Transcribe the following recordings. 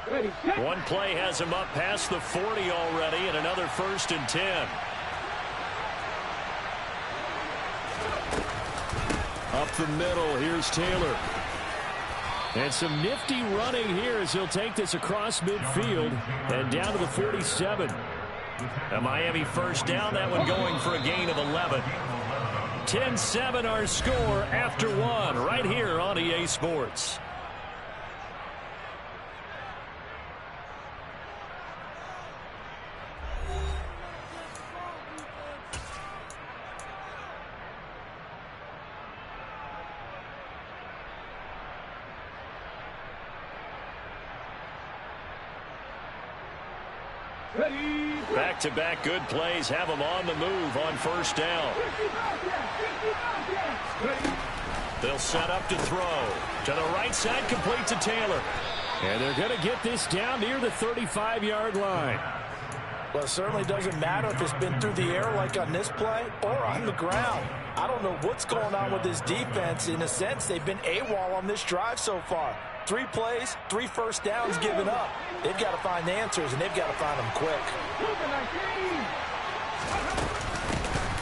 One play has him up past the 40 already, and another 1st and 10. Up the middle, here's Taylor. And some nifty running here as he'll take this across midfield and down to the 47. A Miami 1st down, that one going for a gain of 11. 10-7 our score after one right here on EA Sports. Back-to-back good plays have them on the move on 1st down. They'll set up to throw. To the right side, complete to Taylor. And they're going to get this down near the 35-yard line. Well, it certainly doesn't matter if it's been through the air like on this play or on the ground. I don't know what's going on with this defense. In a sense, they've been AWOL on this drive so far. 3 plays, 3 first downs given up. They've got to find answers, and they've got to find them quick.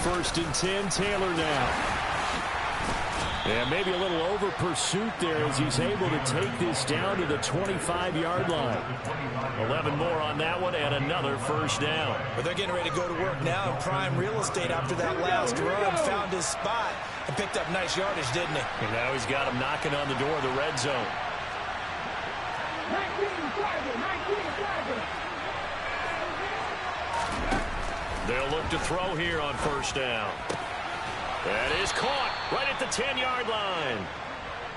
1st and 10, Taylor now. And maybe a little over pursuit there as he's able to take this down to the 25-yard line. 11 more on that one and another 1st down. But they're getting ready to go to work now in prime real estate after that last run. Found his spot and picked up nice yardage, didn't he? And now he's got him knocking on the door of the red zone. They'll look to throw here on 1st down. That is caught right at the 10-yard line.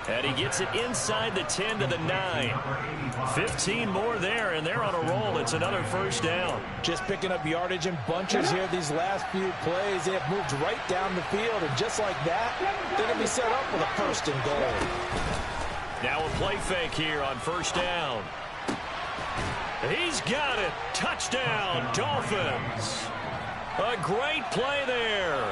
And he gets it inside the 10 to the 9. 15 more there, and they're on a roll. It's another 1st down. Just picking up yardage in bunches here these last few plays. They have moved right down the field, and just like that, they're going to be set up with a 1st and goal. Now a play fake here on 1st down. He's got it. Touchdown, Dolphins. A great play there.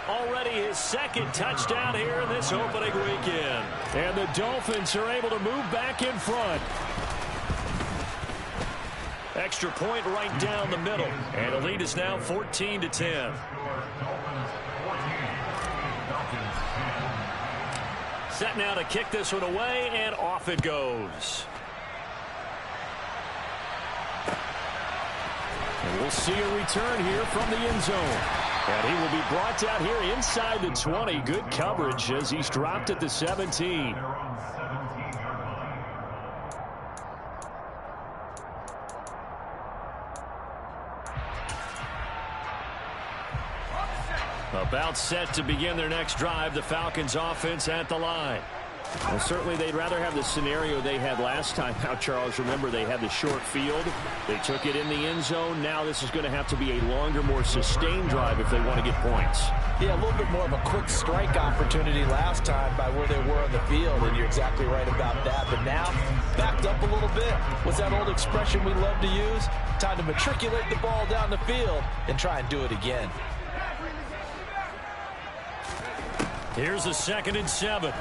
Already his 2nd touchdown here in this opening weekend. And the Dolphins are able to move back in front. Extra point right down the middle. And the lead is now 14-10. Set now to kick this one away, and off it goes. And we'll see a return here from the end zone. And he will be brought down here inside the 20. Good coverage as he's dropped at the 17. About set to begin their next drive. The Falcons offense at the line. Well, certainly they'd rather have the scenario they had last time out, Charles. Remember, they had the short field. They took it in the end zone. Now this is going to have to be a longer, more sustained drive if they want to get points. Yeah, a little bit more of a quick strike opportunity last time by where they were on the field, and you're exactly right about that. But now, backed up a little bit. What's that old expression we love to use? Time to matriculate the ball down the field and try and do it again. Here's a 2nd and 7.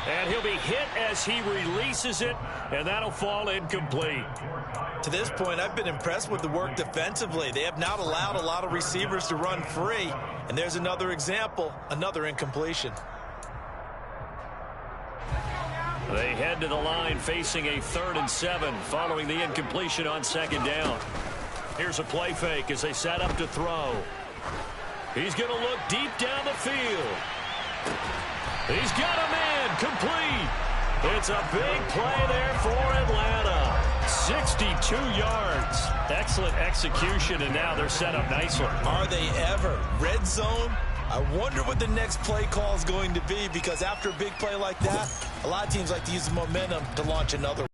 And he'll be hit as he releases it, and that'll fall incomplete. To this point, I've been impressed with the work defensively. They have not allowed a lot of receivers to run free. And there's another example, another incompletion. They head to the line facing a 3rd and 7 following the incompletion on 2nd down. Here's a play fake as they set up to throw. He's going to look deep down the field. He's got a man complete. It's a big play there for Atlanta. 62 yards. Excellent execution, and now they're set up nicely. Are they ever? Red zone? I wonder what the next play call is going to be, because after a big play like that, a lot of teams like to use the momentum to launch another.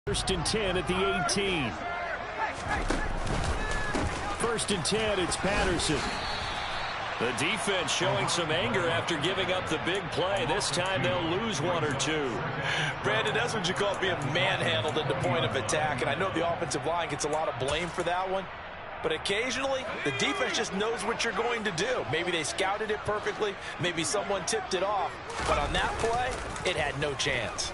1st and 10 at the 18. 1st and 10, it's Patterson. The defense showing some anger after giving up the big play. This time they'll lose 1 or 2. Brandon, that's what you call being manhandled at the point of attack. And I know the offensive line gets a lot of blame for that one. But occasionally, the defense just knows what you're going to do. Maybe they scouted it perfectly. Maybe someone tipped it off. But on that play, it had no chance.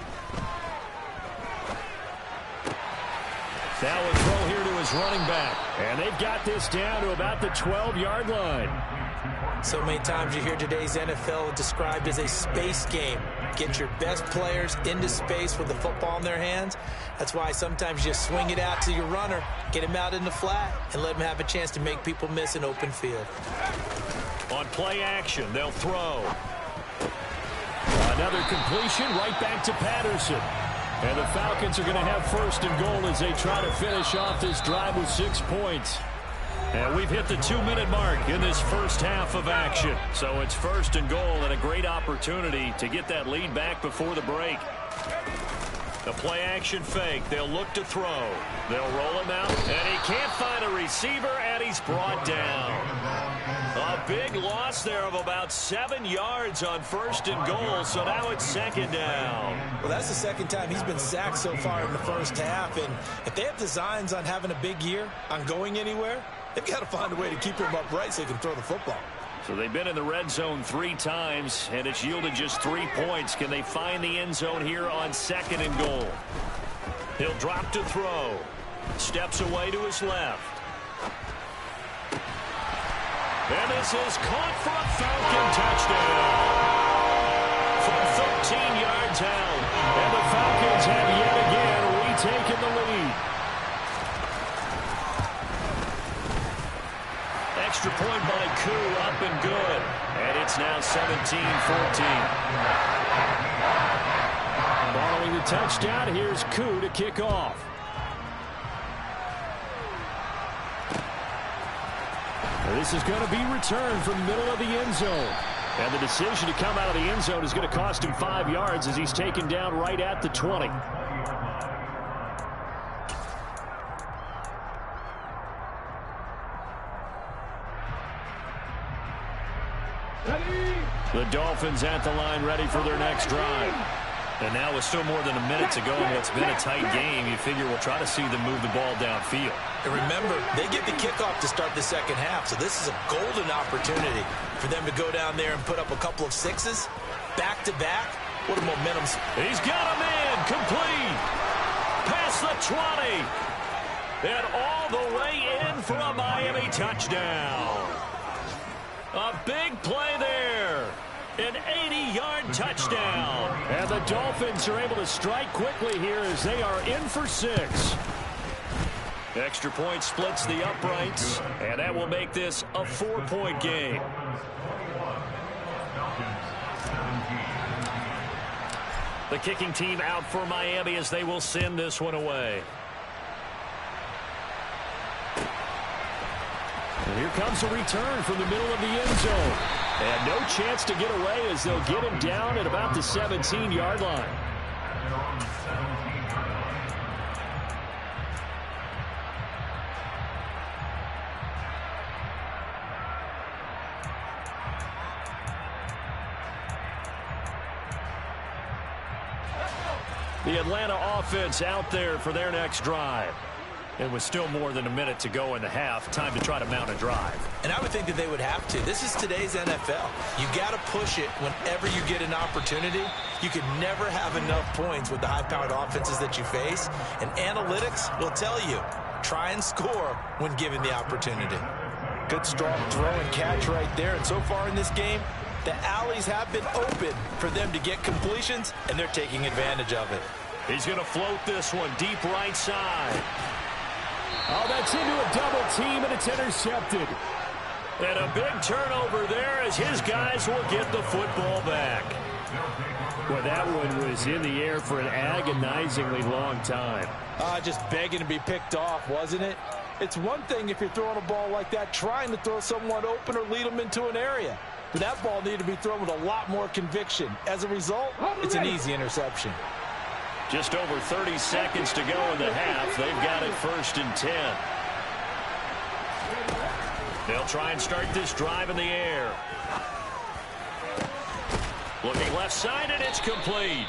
Now a throw here to his running back. And they've got this down to about the 12-yard line. So many times you hear today's NFL described as a space game. Get your best players into space with the football in their hands. That's why sometimes you swing it out to your runner, get him out in the flat, and let him have a chance to make people miss an open field. On play action, they'll throw. Another completion right back to Patterson. And the Falcons are going to have first and goal as they try to finish off this drive with 6 points. And we've hit the 2-minute mark in this first half of action. So it's first and goal and a great opportunity to get that lead back before the break. The play action fake. They'll look to throw. They'll roll him out. And he can't find a receiver, and he's brought down. A big loss there of about 7 yards on first and goal. So now it's second down. Well, that's the second time he's been sacked so far in the first half. And if they have designs on having a big year, on going anywhere, they've got to find a way to keep him upright so he can throw the football. So they've been in the red zone 3 times, and it's yielded just 3 points. Can they find the end zone here on second and goal? He'll drop to throw. Steps away to his left. And this is caught for a Falcon touchdown. From 13 yards out. And the Falcons have yet again retaken the lead. Extra point by Koo, up and good. And it's now 17-14. Following the touchdown, here's Koo to kick off. This is going to be returned from the middle of the end zone. And the decision to come out of the end zone is going to cost him 5 yards as he's taken down right at the 20. The Dolphins at the line ready for their next drive. And now with still more than a minute to go in what's been a tight game, you figure we'll try to see them move the ball downfield. And remember, they get the kickoff to start the second half, so this is a golden opportunity for them to go down there and put up a couple of sixes, back-to-back. What a momentum. He's got him in, complete, past the 20, and all the way in for a Miami touchdown. A big play there. An 80-yard touchdown. And the Dolphins are able to strike quickly here as they are in for 6. Extra point splits the uprights, and that will make this a 4-point game. The kicking team out for Miami as they will send this one away. And here comes a return from the middle of the end zone. And no chance to get away as they'll get him down at about the 17-yard line. The Atlanta offense out there for their next drive. It was still more than a minute to go in the half. Time to try to mount a drive. And I would think that they would have to. This is today's NFL. You got to push it whenever you get an opportunity. You can never have enough points with the high-powered offenses that you face. And analytics will tell you, try and score when given the opportunity. Good, strong throw and catch right there. And so far in this game, the alleys have been open for them to get completions, and they're taking advantage of it. He's going to float this one deep right side. Oh, that's into a double team, and it's intercepted. And a big turnover there as his guys will get the football back. Boy, that one was in the air for an agonizingly long time. Just begging to be picked off, wasn't it? It's one thing if you're throwing a ball like that, trying to throw someone open or lead them into an area. But that ball needed to be thrown with a lot more conviction. As a result, it's an easy interception. Just over 30 seconds to go in the half. They've got it 1st and 10. They'll try and start this drive in the air. Looking left side, and it's complete.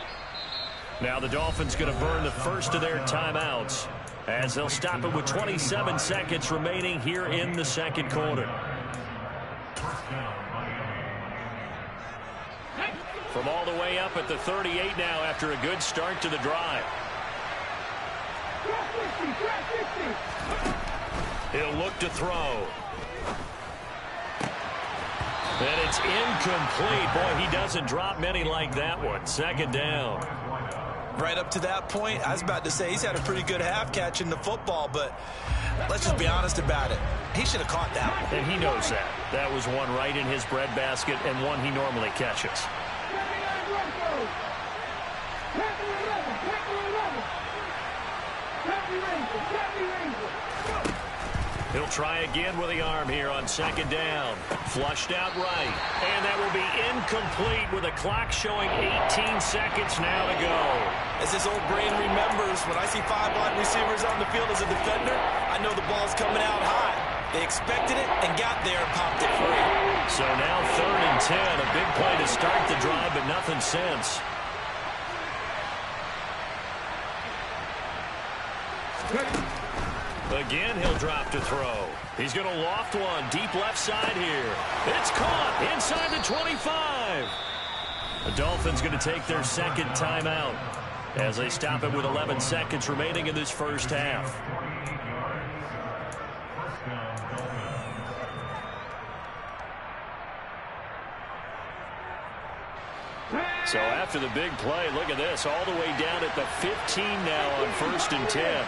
Now the Dolphins going to burn the first of their timeouts as they'll stop it with 27 seconds remaining here in the second quarter. From all the way up at the 38 now after a good start to the drive. He'll look to throw. And it's incomplete. Boy, he doesn't drop many like that one. Second down. Right up to that point, I was about to say he's had a pretty good half catching the football, but let's just be honest about it. He should have caught that one. And he knows that. That was one right in his breadbasket and one he normally catches. He'll try again with the arm here on second down. Flushed out right. And that will be incomplete with the clock showing 18 seconds now to go. As his old brain remembers, when I see 5 wide receivers on the field as a defender, I know the ball's coming out high. They expected it and got there and popped it free. So now 3rd and 10. A big play to start the drive, but nothing since. Again, he'll drop to throw. He's going to loft one deep left side here. It's caught inside the 25. The Dolphins going to take their second timeout as they stop it with 11 seconds remaining in this first half. So after the big play, look at this, all the way down at the 15 now on 1st and 10.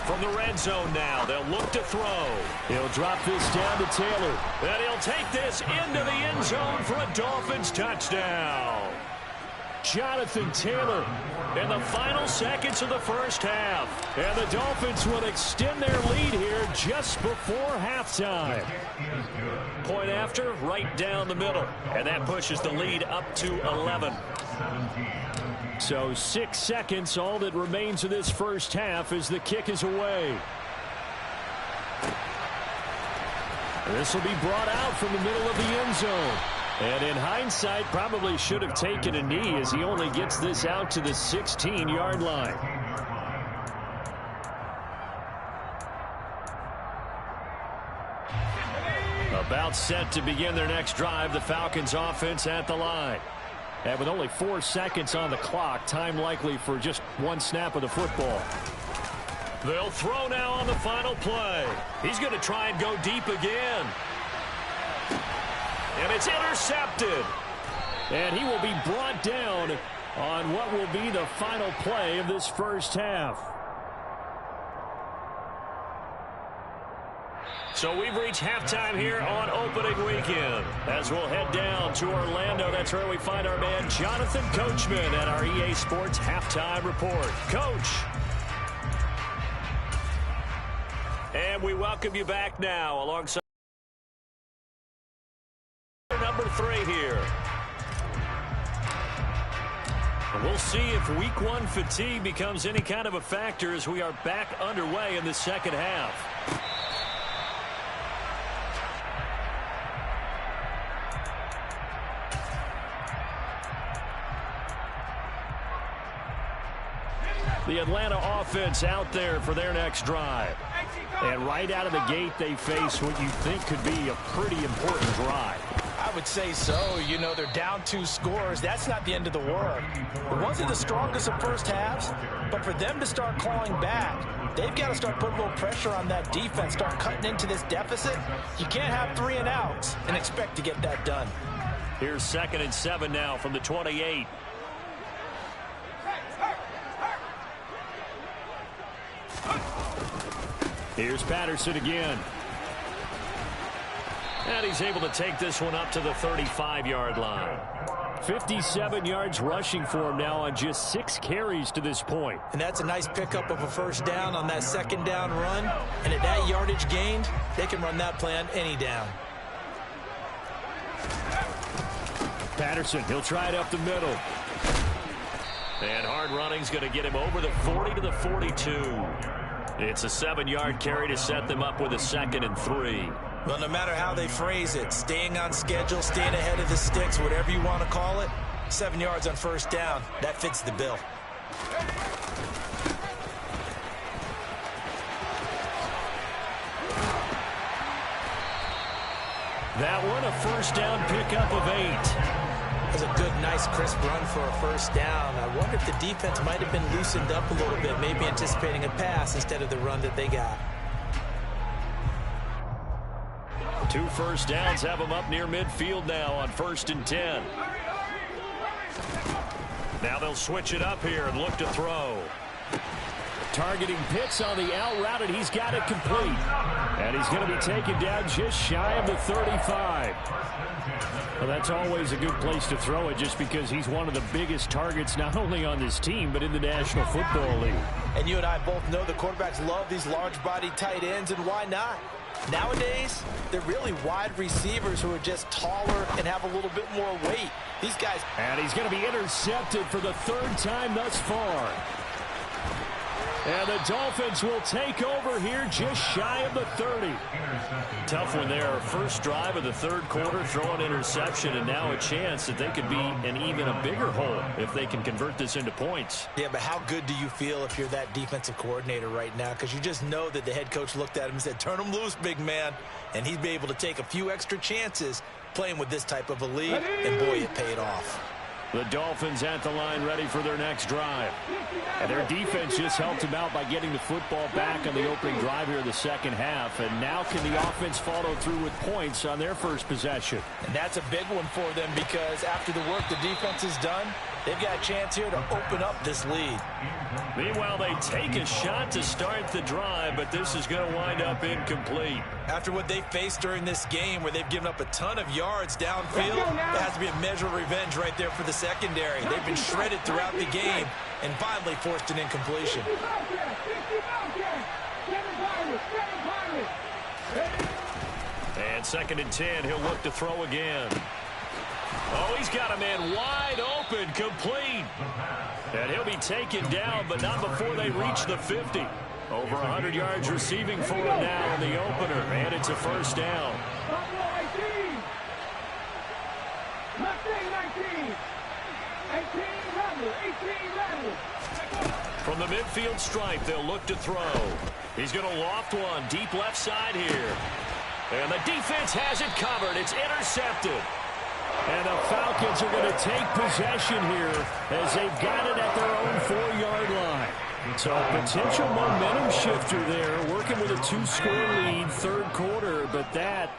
From the red zone now, they'll look to throw. He'll drop this down to Taylor. And he'll take this into the end zone for a Dolphins touchdown. Jonathan Taylor in the final seconds of the first half. And the Dolphins will extend their lead here just before halftime. Point after, right down the middle. And that pushes the lead up to 11. So 6 seconds, all that remains of this first half as the kick is away. This will be brought out from the middle of the end zone. And in hindsight, probably should have taken a knee as he only gets this out to the 16-yard line. About set to begin their next drive, the Falcons offense at the line. And with only 4 seconds on the clock, time likely for just one snap of the football. They'll throw now on the final play. He's going to try and go deep again. And it's intercepted. And he will be brought down on what will be the final play of this first half. So we've reached halftime here on opening weekend. As we'll head down to Orlando, that's where we find our man Jonathan Coachman at our EA Sports Halftime Report. Coach. And we welcome you back now alongside number 3 here. And we'll see if week 1 fatigue becomes any kind of a factor as we are back underway in the second half. The Atlanta offense out there for their next drive. And right out of the gate, they face what you think could be a pretty important drive. I would say so. You know, they're down 2 scores. That's not the end of the world. It wasn't the strongest of first halves, but for them to start clawing back, they've got to start putting a little pressure on that defense, start cutting into this deficit. You can't have 3 and outs and expect to get that done. Here's 2nd and 7 now from the 28. Here's Patterson again. And he's able to take this one up to the 35-yard line. 57 yards rushing for him now on just 6 carries to this point. And that's a nice pickup of a first down on that second down run. And at that yardage gained, they can run that play on any down. Patterson, he'll try it up the middle. And hard running's going to get him over the 40 to the 42. It's a 7-yard carry to set them up with a 2nd and 3. Well, no matter how they phrase it, staying on schedule, staying ahead of the sticks, whatever you want to call it, 7 yards on first down, that fits the bill. That one, a first down pickup of 8. was a good, nice, crisp run for a first down. I wonder if the defense might have been loosened up a little bit, maybe anticipating a pass instead of the run that they got. 2 first downs have them up near midfield now on 1st and 10. Now they'll switch it up here and look to throw. Targeting Pitts on the out route, and he's got it complete. And he's going to be taken down just shy of the 35. Well, that's always a good place to throw it just because he's one of the biggest targets not only on this team but in the National Football League. And you and I both know the quarterbacks love these large-bodied tight ends, and why not? Nowadays, they're really wide receivers who are just taller and have a little bit more weight. These guys... And he's going to be intercepted for the 3rd time thus far. And the Dolphins will take over here just shy of the 30. Tough one there. First drive of the 3rd quarter, throw an interception, and now a chance that they could be in even a bigger hole if they can convert this into points. Yeah, but how good do you feel if you're that defensive coordinator right now? Because you just know that the head coach looked at him and said, turn him loose, big man. And he'd be able to take a few extra chances playing with this type of a lead, and boy, it paid off. The Dolphins at the line ready for their next drive. And their defense just helped them out by getting the football back on the opening drive here in the second half. And now can the offense follow through with points on their first possession? And that's a big one for them because after the work the defense has done, they've got a chance here to open up this lead. Meanwhile, they take a shot to start the drive, but this is going to wind up incomplete. After what they faced during this game where they've given up a ton of yards downfield, it has to be a measure of revenge right there for the secondary. They've been shredded throughout the game and finally forced an incompletion. And 2nd and 10, he'll look to throw again. Oh, he's got a man wide open, complete. And he'll be taken down, but not before they reach the 50. Over 100 yards receiving for him now in the opener, and it's a first down. From the midfield stripe, they'll look to throw. He's going to loft one deep left side here. And the defense has it covered. It's intercepted. And the Falcons are going to take possession here as they've got it at their own 4-yard line. So a potential momentum shifter there, working with a 2-score lead, 3rd quarter, but that,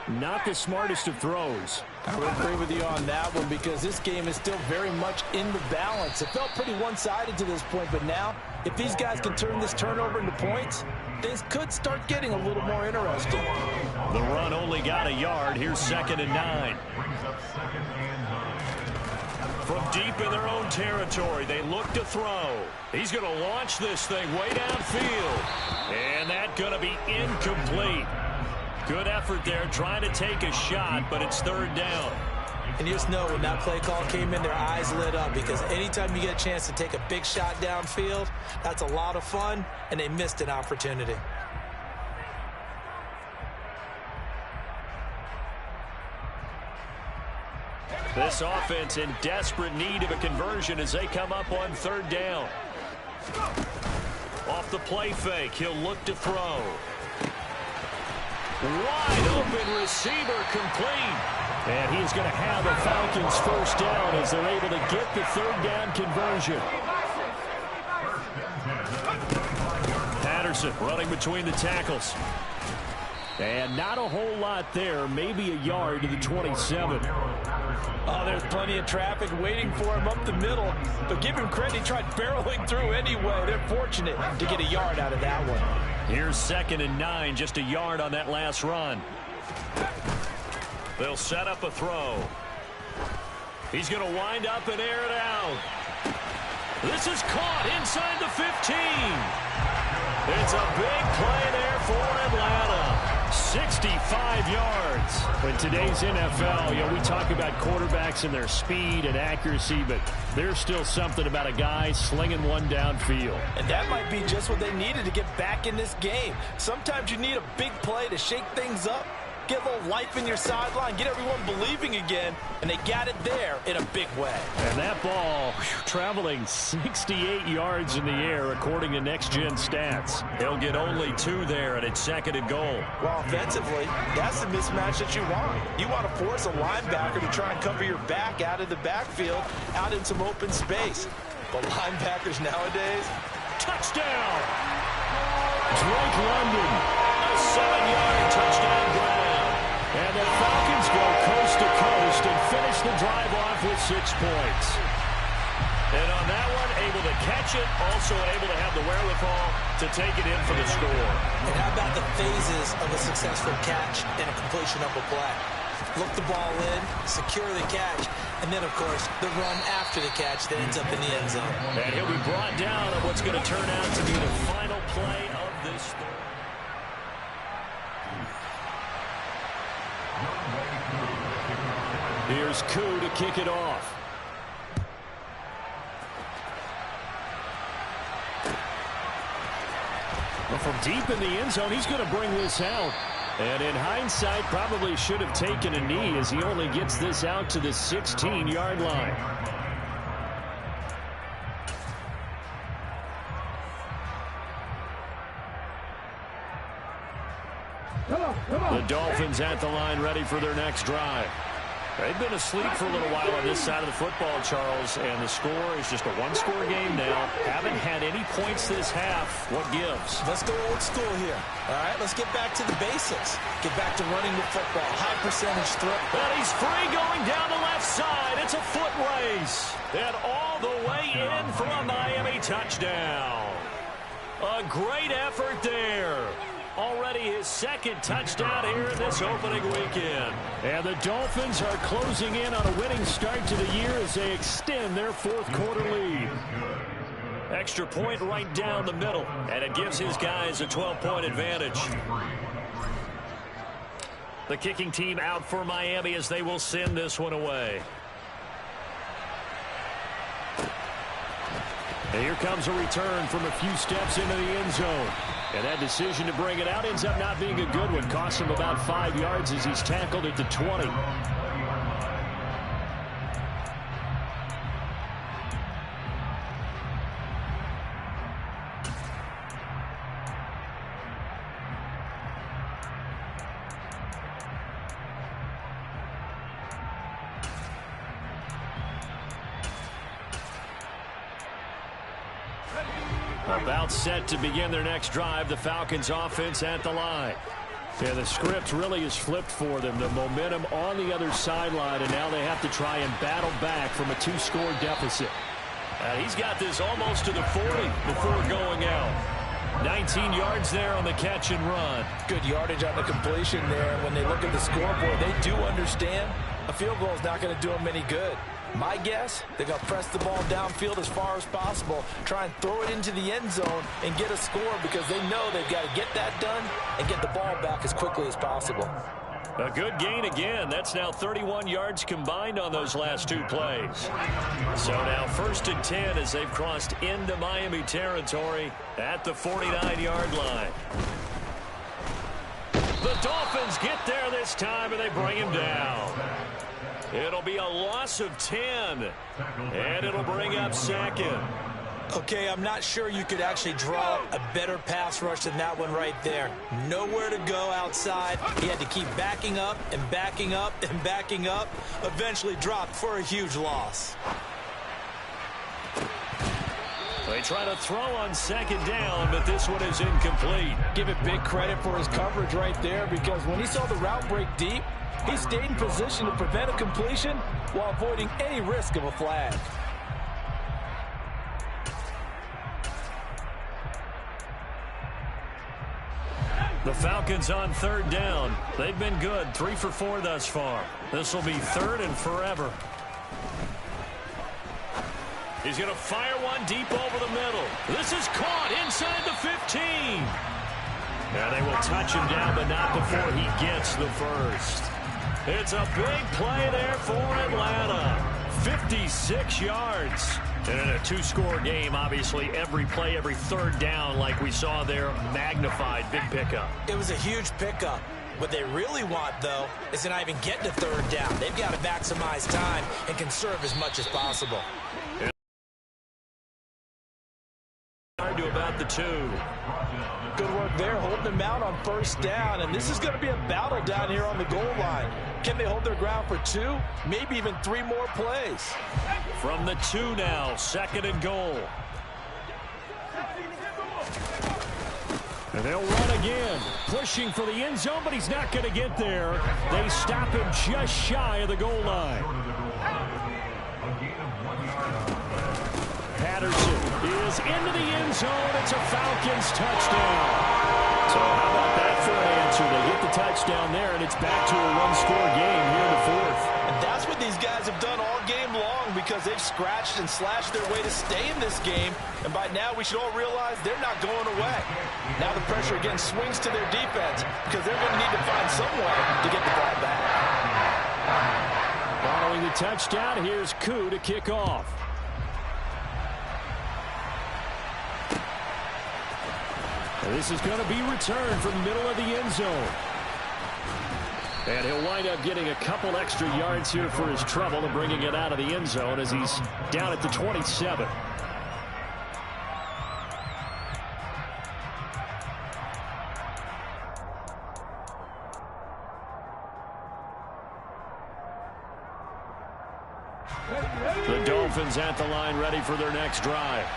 not the smartest of throws. I would agree with you on that one because this game is still very much in the balance. It felt pretty one-sided to this point, but now, if these guys can turn this turnover into points, things could start getting a little more interesting. The run only got a yard. Here's 2nd and 9. From deep in their own territory, they look to throw. He's going to launch this thing way downfield. And that's going to be incomplete. Good effort there, trying to take a shot, but it's 3rd down. And you just know when that play call came in, their eyes lit up because anytime you get a chance to take a big shot downfield, that's a lot of fun, and they missed an opportunity. This offense in desperate need of a conversion as they come up on 3rd down. Off the play fake, he'll look to throw. Wide open receiver, complete. And he's going to have the Falcons first down as they're able to get the 3rd down conversion. Patterson running between the tackles. And not a whole lot there, maybe a yard to the 27. Oh, there's plenty of traffic waiting for him up the middle. But give him credit, he tried barreling through anyway. They're fortunate to get a yard out of that one. Here's 2nd and 9, just a yard on that last run. They'll set up a throw. He's going to wind up and air it out. This is caught inside the 15. It's a big play there for Atlanta. 65 yards. In today's NFL, we talk about quarterbacks and their speed and accuracy, but there's still something about a guy slinging one downfield. And that might be just what they needed to get back in this game. Sometimes you need a big play to shake things up, get a little life in your sideline, get everyone believing again, and they got it there in a big way. And that ball traveling 68 yards in the air, according to next-gen stats. He'll get only 2 there, and it's 2nd and goal. Well, offensively, that's the mismatch that you want. You want to force a linebacker to try and cover your back out of the backfield, out in some open space. But linebackers nowadays, touchdown! Drake London, a 7-yard touchdown grab. And the Falcons go coast to coast and finish the drive off with 6 points. And on that one, able to catch it, also able to have the wherewithal to take it in for the score. And how about the phases of a successful catch and a completion of a play? Look the ball in, secure the catch, and then, of course, the run after the catch that ends up in the end zone. And he'll be brought down on what's going to turn out to be the final play of this story. Here's Koo to kick it off. Well, from deep in the end zone, he's going to bring this out. And in hindsight, probably should have taken a knee as he only gets this out to the 16-yard line. The Dolphins at the line, ready for their next drive. They've been asleep for a little while on this side of the football, Charles, and the score is just a one-score game now. Haven't had any points this half. What gives? Let's go old school here. All right, let's get back to the basics. Get back to running the football. High percentage throw. And he's free going down the left side. It's a foot race. And all the way in for a Miami touchdown. A great effort there. Already his 2nd touchdown here in this opening weekend. And the Dolphins are closing in on a winning start to the year as they extend their 4th quarter lead. Extra point right down the middle, and it gives his guys a 12-point advantage. The kicking team out for Miami as they will send this one away. And here comes a return from a few steps into the end zone. And that decision to bring it out ends up not being a good one. Costs him about 5 yards as he's tackled at the 20. About set to begin their next drive. The Falcons offense at the line. Yeah, the script really is flipped for them. The momentum on the other sideline, and now they have to try and battle back from a 2-score deficit. He's got this almost to the 40 before going out. 19 yards there on the catch and run. Good yardage on the completion there. When they look at the scoreboard, they do understand a field goal is not going to do them any good. My guess, they're going to press the ball downfield as far as possible, try and throw it into the end zone and get a score because they know they've got to get that done and get the ball back as quickly as possible. A good gain again. That's now 31 yards combined on those last 2 plays. So now 1st and 10 as they've crossed into Miami territory at the 49-yard line. The Dolphins get there this time and they bring him down. It'll be a loss of 10, and it'll bring up 2nd. Okay, I'm not sure you could actually draw a better pass rush than that one right there. Nowhere to go outside. He had to keep backing up and backing up and backing up. Eventually dropped for a huge loss. They try to throw on 2nd down, but this one is incomplete. Give it big credit for his coverage right there because when he saw the route break deep, he stayed in position to prevent a completion while avoiding any risk of a flag. The Falcons on 3rd down. They've been good, 3 for 4 thus far. This will be 3rd and forever. He's going to fire one deep over the middle. This is caught inside the 15. And they will touch him down, but not before he gets the 1st. It's a big play there for Atlanta. 56 yards. And in a 2-score game, obviously, every play, every 3rd down, like we saw there, magnified. Big pickup. It was a huge pickup. What they really want, though, is to not even get to third down. They've got to maximize time and conserve as much as possible. To about the 2. Good work there, holding them out on first down, and this is going to be a battle down here on the goal line. Can they hold their ground for 2, maybe even 3 more plays? From the 2 now, 2nd and goal. And they'll run again, pushing for the end zone, but he's not going to get there. They stop him just shy of the goal line. Patterson is into the end zone. It's a Falcons touchdown. So how about that for an answer? They get the touchdown there, and it's back to a one-score game here in the 4th. And that's what these guys have done all game long, because they've scratched and slashed their way to stay in this game. And by now, we should all realize they're not going away. Now the pressure again swings to their defense, because they're going to need to find some way to get the ball back. Following the touchdown, here's Koo to kick off. This is going to be returned from the middle of the end zone. And he'll wind up getting a couple extra yards here for his trouble and bringing it out of the end zone as he's down at the 27. The Dolphins at the line, ready for their next drive.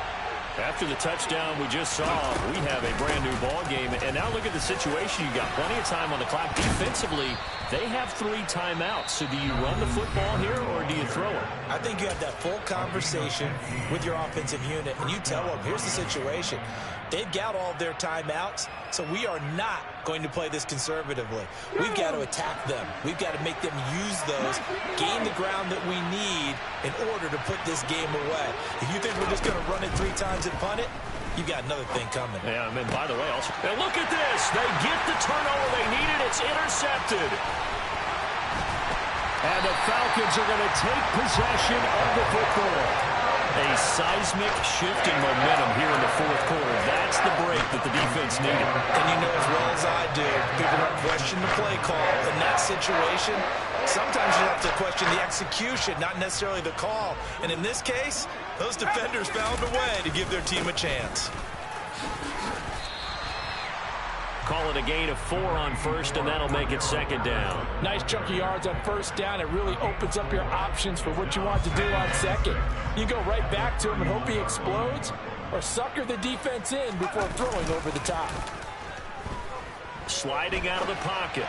After the touchdown we just saw, we have a brand-new ball game. And now look at the situation. You've got plenty of time on the clock. Defensively, they have 3 timeouts. So do you run the football here, or do you throw it? I think you have that full conversation with your offensive unit, and you tell them, here's the situation. They've got all of their timeouts, so we are not going to play this conservatively. We've got to attack them. We've got to make them use those, gain the ground that we need in order to put this game away. If you think we're just going to run it 3 times and punt it, you've got another thing coming. Yeah, and by the way, also, and look at this. They get the turnover they needed. It's intercepted. And the Falcons are going to take possession of the football. A seismic shift in momentum here in the 4th quarter. That's the break that the defense needed. And you know as well as I do, people don't question the play call. In that situation, sometimes you have to question the execution, not necessarily the call. And in this case, those defenders found a way to give their team a chance. Call it a gain of 4 on first, and that'll make it 2nd down. Nice chunk of yards on first down. It really opens up your options for what you want to do on second. You go right back to him and hope he explodes, or sucker the defense in before throwing over the top. Sliding out of the pocket.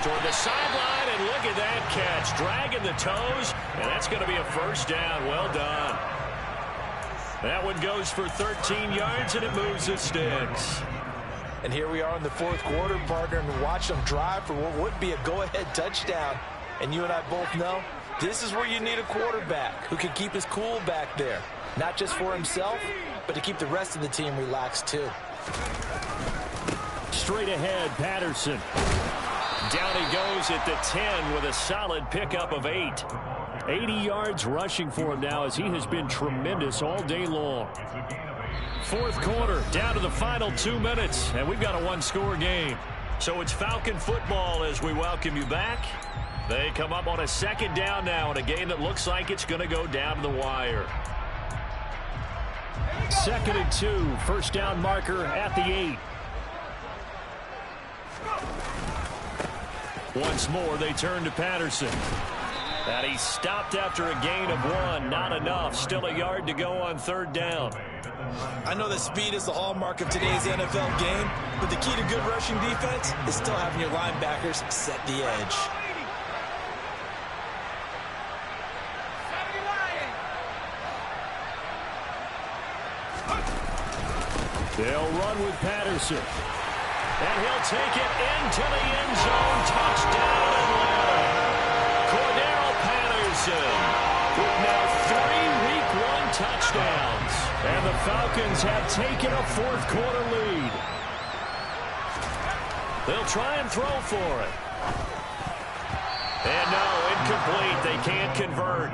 Toward the sideline, and look at that catch. Dragging the toes, and that's going to be a first down. Well done. That one goes for 13 yards, and it moves the sticks. And here we are in the 4th quarter, partner, and watch them drive for what would be a go-ahead touchdown. And you and I both know this is where you need a quarterback who can keep his cool back there. Not just for himself, but to keep the rest of the team relaxed too. Straight ahead, Patterson. Down he goes at the 10 with a solid pickup of 8. 80 yards rushing for him now as he has been tremendous all day long. 4th quarter, down to the final 2 minutes, and we've got a one-score game. So it's Falcon football as we welcome you back. They come up on a 2nd down now in a game that looks like it's going to go down to the wire. 2nd and 2, first down marker at the 8. Once more, they turn to Patterson. And he stopped after a gain of 1. Not enough. Still a yard to go on 3rd down. I know that speed is the hallmark of today's NFL game, but the key to good rushing defense is still having your linebackers set the edge. They'll run with Patterson. And he'll take it into the end zone. Touchdown Atlanta. Cordero Patterson with now 3 Week 1 touchdowns. And the Falcons have taken a 4th quarter lead. They'll try and throw for it. And no, incomplete. They can't convert.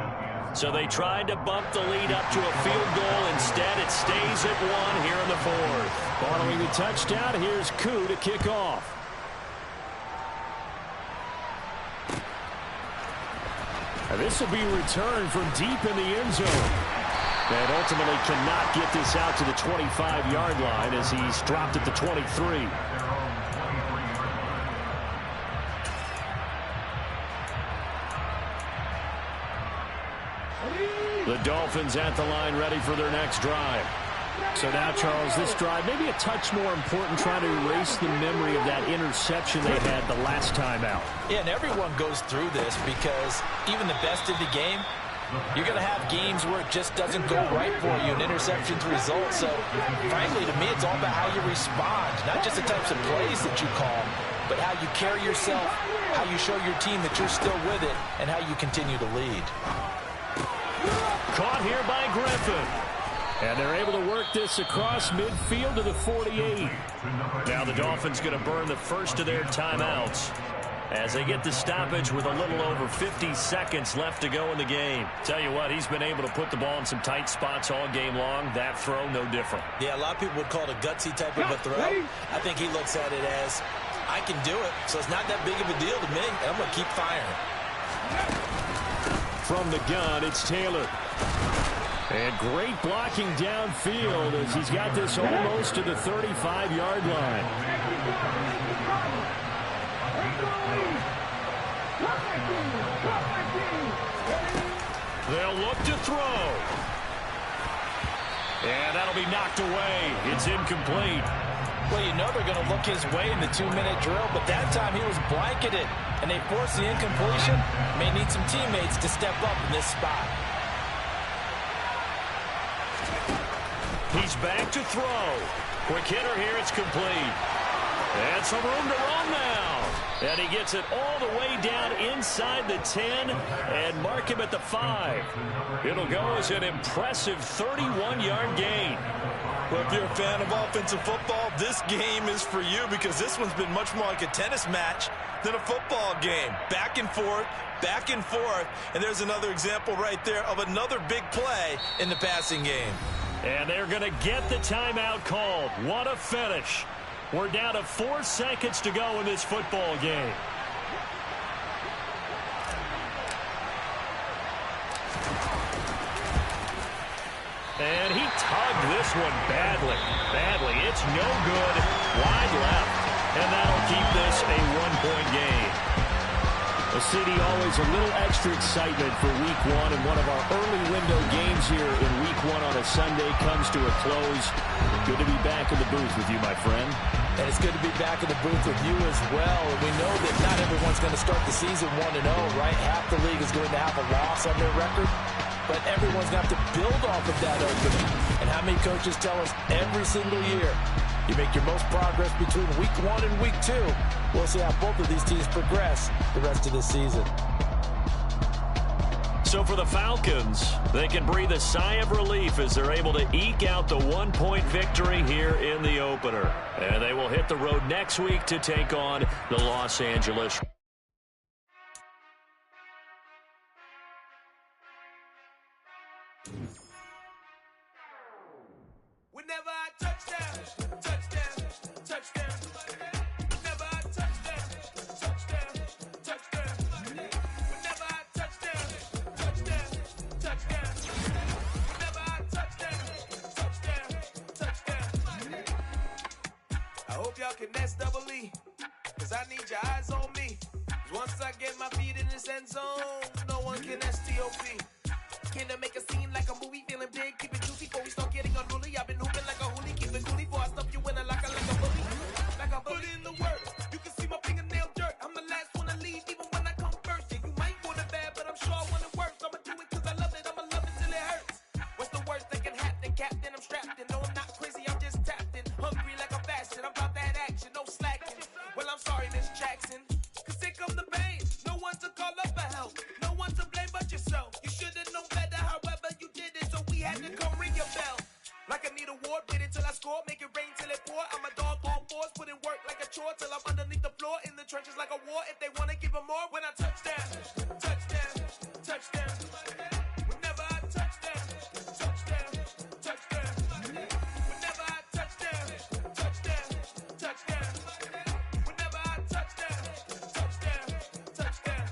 So they tried to bump the lead up to a field goal. Instead, it stays at 1 here in the 4th. Following the touchdown, here's Koo to kick off. And this will be returned from deep in the end zone. And ultimately cannot get this out to the 25-yard line as he's dropped at the 23. The Dolphins at the line ready for their next drive. So now, Charles, this drive maybe a touch more important, trying to erase the memory of that interception they had the last time out. Yeah, and everyone goes through this because even the best in the game, you're going to have games where it just doesn't go right for you, and interceptions result. So, frankly, to me, it's all about how you respond, not just the types of plays that you call, but how you carry yourself, how you show your team that you're still with it, and how you continue to lead. Caught here by Griffin. And they're able to work this across midfield to the 48. Now the Dolphins going to burn the first of their timeouts as they get the stoppage with a little over 50 seconds left to go in the game. Tell you what, he's been able to put the ball in some tight spots all game long. That throw, no different. Yeah, a lot of people would call it a gutsy type of a throw. I think he looks at it as, I can do it, so it's not that big of a deal to me, and I'm going to keep firing. From the gun, it's Taylor. And great blocking downfield as he's got this almost to the 35-yard line. They'll look to throw. And that'll be knocked away. It's incomplete. Well, you know they're going to look his way in the 2-minute drill, but that time he was blanketed, and they forced the incompletion. May need some teammates to step up in this spot. He's back to throw. Quick hitter here, it's complete. And some room to run now. And he gets it all the way down inside the 10 and mark him at the 5. It'll go as an impressive 31-yard gain. Well, if you're a fan of offensive football, this game is for you because this one's been much more like a tennis match than a football game. Back and forth, and there's another example right there of another big play in the passing game. And they're going to get the timeout called. What a finish. We're down to 4 seconds to go in this football game. And he tugged this one badly. It's no good. Wide left. And that'll keep this a 1-point game. Well, CD, always a little extra excitement for Week 1, and one of our early window games here in Week 1 on a Sunday comes to a close. Good to be back in the booth with you, my friend. And it's good to be back in the booth with you as well. And we know that not everyone's going to start the season 1-0, right? Half the league is going to have a loss on their record. But everyone's going to have to build off of that opening. And how many coaches tell us every single year, you make your most progress between Week 1 and Week 2. We'll see how both of these teams progress the rest of this season. So for the Falcons, they can breathe a sigh of relief as they're able to eke out the 1-point victory here in the opener. And they will hit the road next week to take on the Los Angeles. Whenever I touchdown, touchdown, touchdown. Whenever I touchdown, touchdown, touchdown. Whenever I touchdown, touchdown, touchdown. Whenever I touchdown, touchdown, touchdown. I hope y'all can nest double E, cause I need your eyes on me. Once I get my feet in this end zone, no one can STOP. Can I make a scene like a movie, feeling big, keep it juicy before we start getting unruly. I've been hooping like a hoolie, keep it coolie before I stuff you in a locker like a bully. Like I put in the work, you can see my fingernail dirt. I'm the last one to leave, even when I come first. Yeah, you might want it bad, but I'm sure I want it worse. I'ma do it cause I love it, I'ma love it till it hurts. What's the worst that can happen, Captain? I'm strapped in, no I'm not crazy, I'm just tapped in. Hungry like I'm fasting, I'm about that action, no slacking. Well, I'm sorry, Miss Jackson, cause here come the pain. No one to call up for help, no one to blame but yourself. You should've known better, however you did it, so we had to come ring your bell. Like I need a award, wait until I score, make it rain till it pour. I'm a dog on force, put in work like a chore till I'm underneath the floor, in the trenches like a war. If they wanna give them more, when I touchdown, touchdown, touchdown. Whenever I touchdown, touchdown, touchdown. Whenever I touchdown, touchdown, touchdown. Whenever I touchdown, touchdown, touchdown.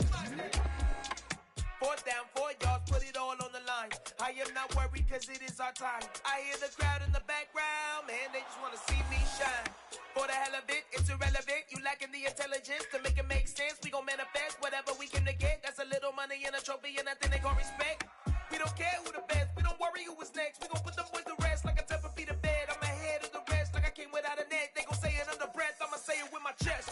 Fourth down. is our time. I hear the crowd in the background, man, they just want to see me shine. For the hell of it, it's irrelevant. You lacking the intelligence to make it make sense. We gon' manifest whatever we came to get. That's a little money and a trophy and nothing they call respect. We don't care who the best. We don't worry who was next. We gon' put them boys to rest like a 10 feet of bed. I'm ahead of the rest like I came without a net. They gon' say it under breath. I'ma say it with my chest.